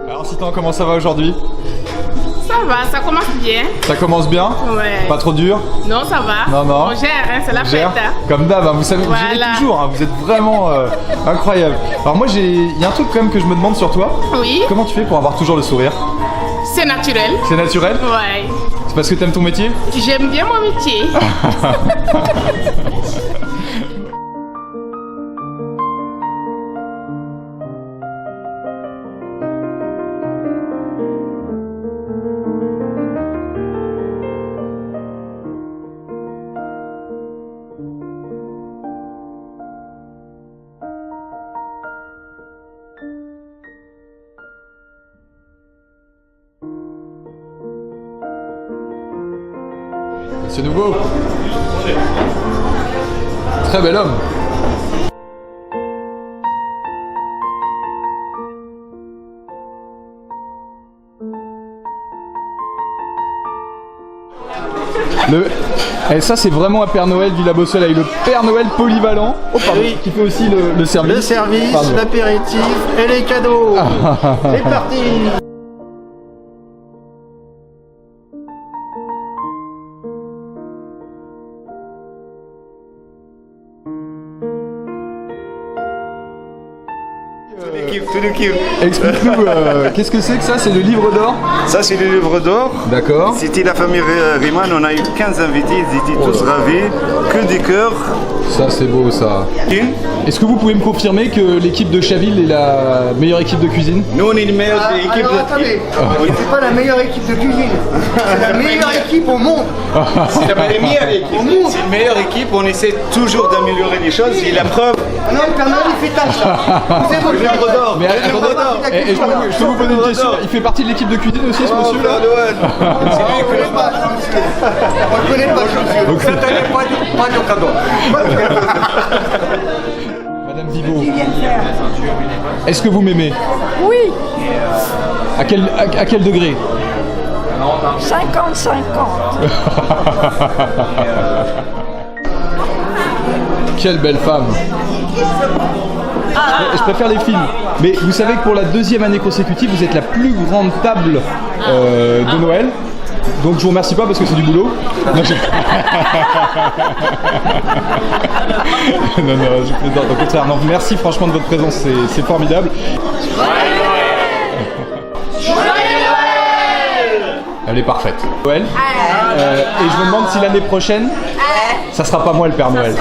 Alors Citan, comment ça va aujourd'hui? Ça va, ça commence bien. Ça commence bien? Ouais. Pas trop dur? Non, ça va. Non, non. On gère, hein, c'est la fête. Hein. Comme d'hab, hein, vous savez, Voilà. vous gérez toujours, hein, vous êtes vraiment incroyable. Alors moi, il y a un truc quand même que je me demande sur toi. Oui. Comment tu fais pour avoir toujours le sourire? C'est naturel. C'est naturel? Ouais. C'est parce que t'aimes ton métier? J'aime bien mon métier. Monsieur Nouveau. Très bel homme. Et ça c'est vraiment un Père Noël Villa Beausoleil, le Père Noël polyvalent. Oh pardon, Oui. qui fait aussi le service. Le service, Pardon. l'apéritif et les cadeaux. C'est parti. Toute l'équipe. Explique-nous, qu'est-ce que c'est que ça? C'est le livre d'or? Ça, c'est le livre d'or. D'accord. C'était la famille Riemann. On a eu 15 invités. Ils étaient tous ravis. Que des cœurs. Ça c'est beau ça. Est-ce que vous pouvez me confirmer que l'équipe de Chaville est la meilleure équipe de cuisine? Nous, on est une meilleure équipe Alors de attendez, c'est pas la meilleure équipe de cuisine, c'est la meilleure équipe au monde. C'est la meilleure équipe. C'est une meilleure équipe. On essaie toujours d'améliorer les choses. Et la preuve, Ah non, le Père Noël il fait tâche là. Vous êtes le livre d'or. Mais attendez, livre d'or. je peux vous poser une question? Il fait partie de l'équipe de cuisine aussi ce Oh, monsieur Père là? Noël. C'est lui On que connaît pas ce monsieur. On connaît pas ce monsieur. Donc, Cette année, pas de cadeau. Madame Vivo, est-ce que vous m'aimez? Oui, À quel degré? 50-50. Quelle belle femme! Je préfère les films. Mais vous savez que pour la deuxième année consécutive, vous êtes la plus grande table de Noël. Donc je vous remercie pas parce que c'est du boulot. Non, non, je plaisante. Au contraire, non, merci franchement de votre présence, c'est formidable. Elle est parfaite. Noël. Et je me demande si l'année prochaine, ça sera pas moi le Père Noël.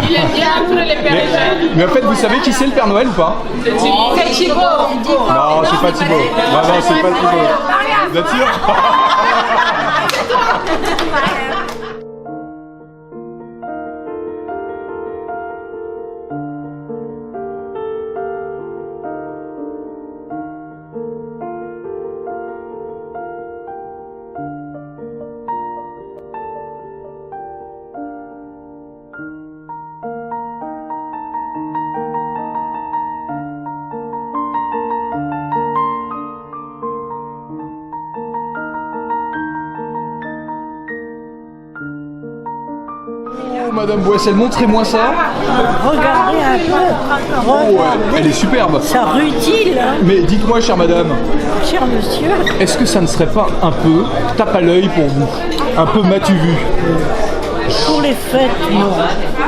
Il aime bien tous les pères et jeunes. Mais en fait, vous savez qui c'est le Père Noël ou pas? C'est Thibaut. Non, c'est pas Thibaut. Non, c'est pas Thibaut. Vous êtes sûr? Oh, Madame Boissel, montrez-moi ça. Regardez un peu. Oh, elle est superbe. Ça rutile, hein, Mais dites-moi, chère madame, cher monsieur. est-ce que ça ne serait pas un peu tape à l'œil pour vous? Un peu m'as-tu vu? Pour les fêtes, non.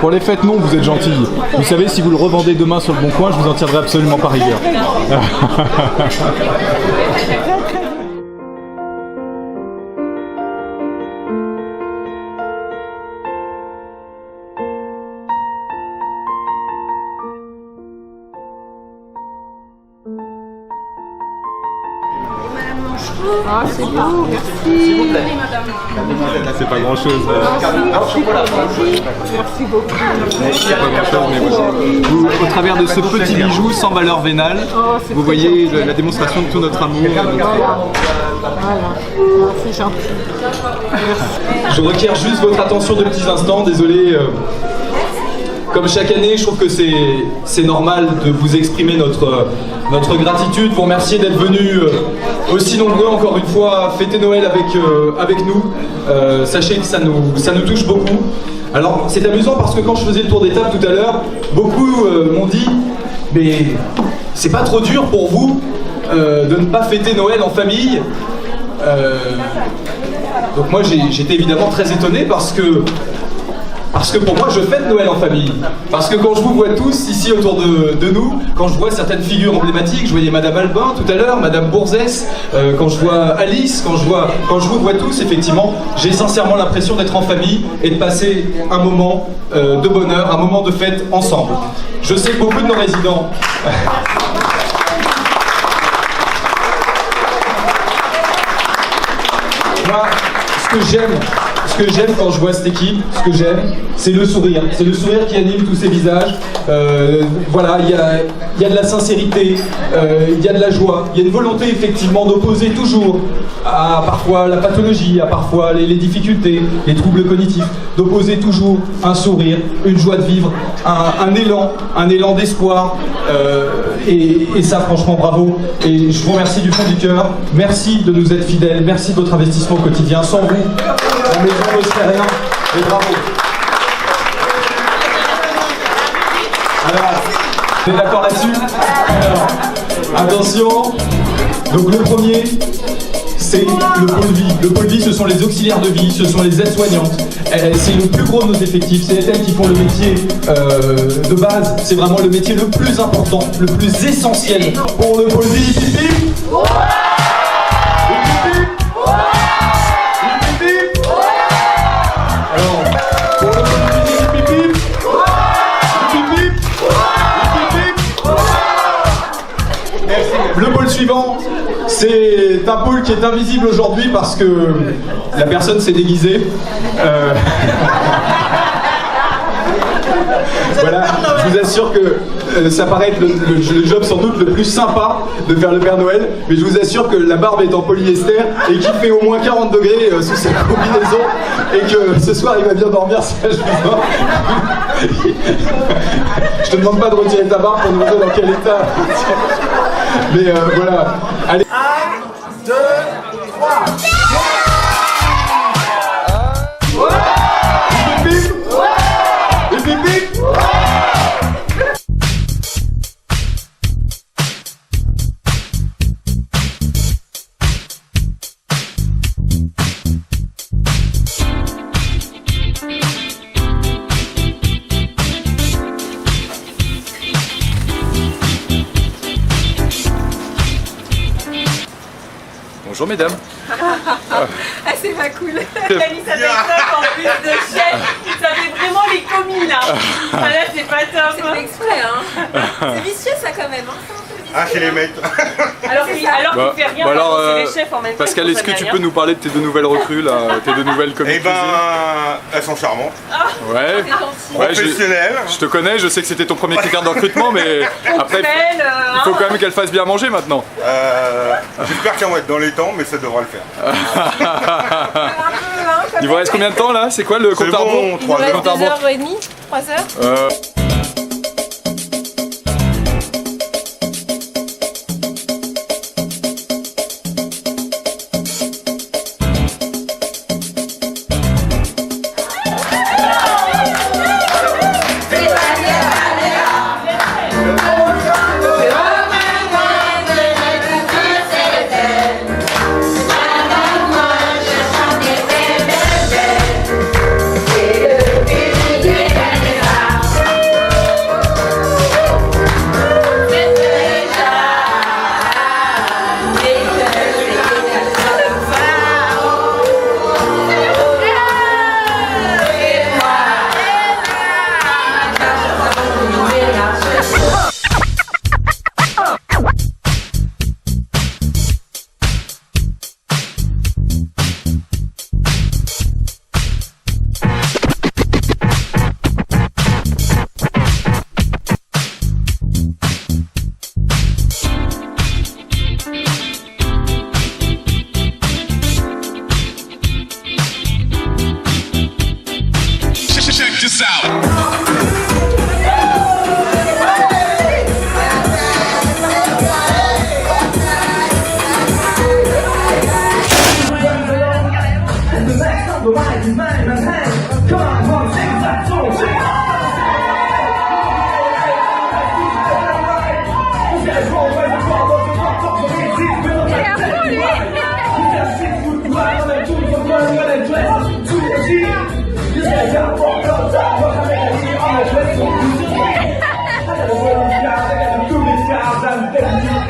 Pour les fêtes, non, vous êtes gentille. Vous savez, si vous le revendez demain sur le Bon Coin, je vous en tiendrai absolument par rigueur. Ah, c'est beau, merci. S'il vous plaît. C'est pas grand chose. Merci beaucoup. C'est pas grand chose, mais vous, au travers de ce petit bijou sans valeur vénale, vous voyez la démonstration de tout notre amour. Voilà, c'est gentil. Je requiers juste votre attention de petits instants, désolé. Comme chaque année, je trouve que c'est normal de vous exprimer notre gratitude, vous remercier d'être venus aussi nombreux encore une fois fêter Noël avec nous. Sachez que ça nous touche beaucoup. Alors c'est amusant parce que quand je faisais le tour des tables tout à l'heure, beaucoup m'ont dit Mais c'est pas trop dur pour vous de ne pas fêter Noël en famille. Donc moi j'étais évidemment très étonné parce que pour moi je fête Noël en famille. Parce que quand je vous vois tous ici autour de nous, quand je vois certaines figures emblématiques, je voyais Madame Albin tout à l'heure, Madame Bourzès, quand je vois Alice, quand je vous vois tous, effectivement, j'ai sincèrement l'impression d'être en famille et de passer un moment de bonheur, un moment de fête ensemble. Je sais que beaucoup de nos résidents... Moi, ce que j'aime quand je vois cette équipe, ce que j'aime, c'est le sourire. C'est le sourire qui anime tous ces visages. Voilà, il y a de la sincérité, il y a de la joie, il y a une volonté effectivement d'opposer toujours à parfois la pathologie, à parfois les difficultés, les troubles cognitifs, d'opposer toujours un sourire, une joie de vivre, un élan d'espoir. Et ça, franchement, bravo. Et je vous remercie du fond du cœur. Merci de nous être fidèles. Merci de votre investissement au quotidien. Sans vous, la maison ne serait rien. Et bravo. Alors, vous êtes d'accord là-dessus? Alors, attention. Donc le premier, c'est le pôle vie. Le pôle vie, ce sont les auxiliaires de vie, ce sont les aides-soignantes. C'est le plus gros de nos effectifs, c'est elles qui font le métier de base. C'est vraiment le métier le plus important, le plus essentiel pour le pôle vie. Le pôle suivant, c'est un pôle qui est invisible aujourd'hui parce que la personne s'est déguisée. Voilà, je vous assure que ça paraît être le job sans doute le plus sympa de faire le Père Noël, mais je vous assure que la barbe est en polyester et qu'il fait au moins 40 degrés sous sa combinaison et que ce soir il va bien dormir, ça je vous vois. Je te demande pas de retirer ta barbe pour nous dire dans quel état. Mais voilà. Allez. 1, 2, 3. Bonjour mesdames. Ah, c'est pas cool. T'as mis sa tête en plus de chef. Ça fait vraiment les communes là. Ah là, c'est pas top. C'est exprès, hein. C'est vicieux ça quand même. Ah, chez les mecs. Alors qu'il fait rien, c'est les chefs en même temps. Pascal, est-ce que tu peux nous parler de tes deux nouvelles recrues là, tes deux nouvelles commis? Eh ben, elles sont charmantes. Ouais. Professionnelles. Je te connais, je sais que c'était ton premier critère de recrutement, mais après, il faut quand même qu'elles fassent bien manger maintenant. J'espère qu'elles vont être dans les temps, mais ça devra le faire. Il vous reste combien de temps là? C'est quoi le compte à rebours? 3 heures. 2h30 3 heures.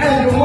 And